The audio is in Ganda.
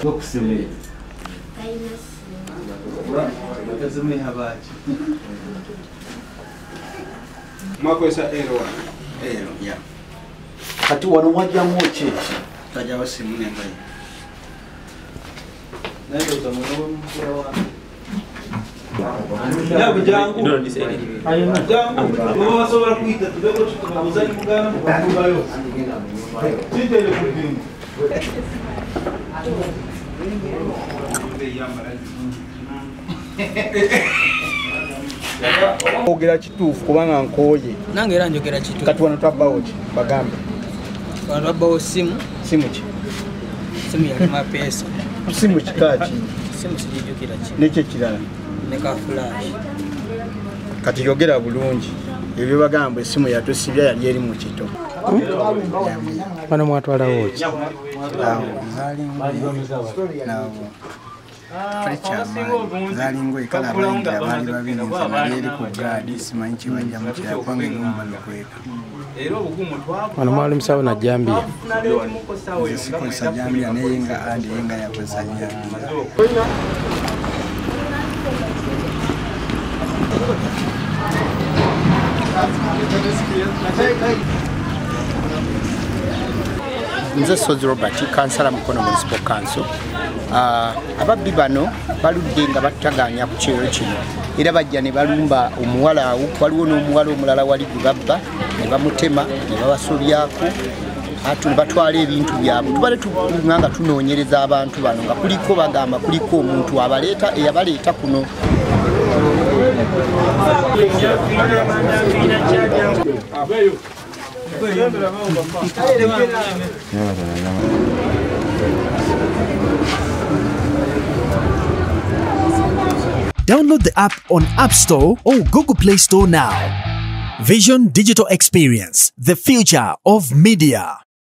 Okusemera. Batazime habachi. Mwakozesa ero ya. Kati wano mwajja mwoche. Tajja basimu nengayi. Naye utamwona mkura wa. Nyabu jangu. Ndio niseni. Jangu. Baba sobora kuita tudeko tukabuzani mugana mukuba yo. Tinde ile kubingu. Ogera kituufu kubanga nkoye. Nange era njogera kituufu. Kati wano twabbawo ki bagambe. Wano twabbawo simu. Simu ki? Simu ya mapesa. Simu kikaaki. Simu sijijukira ki. N'ekyo kirala. Ne ka flash. Kati yogera bulungi. Ebyo bagamba esimu yatusibya yali eri mu kito. Bano mwatwalawo ki? Zalingo ikala bangi abali babiri nsanali ku gradi simanyi kibajja mu kya kwange ngomalo kweka. Bano mwali musawo na jambiya. Sikozesa jambiya neyenga andi yenga yakozesa jambiya. Nze Sozi Robert, kansala Mukono Municipal Council. Ababbi bano baludde nga battaganya ku kyero kino era bajja ne balumba omuwala awo. Waliwo n'omuwala omulala wali gwe babba ne bamutema ne babasobyako ate ne batwala ebintu byabwe. Tubale nga tunoonyereza abantu bano nga kuliko bagamba kuliko omuntu abaleeta eyabaleeta kuno. Download the app on App Store or Google Play Store now. Vision Digital Experience, the future of media.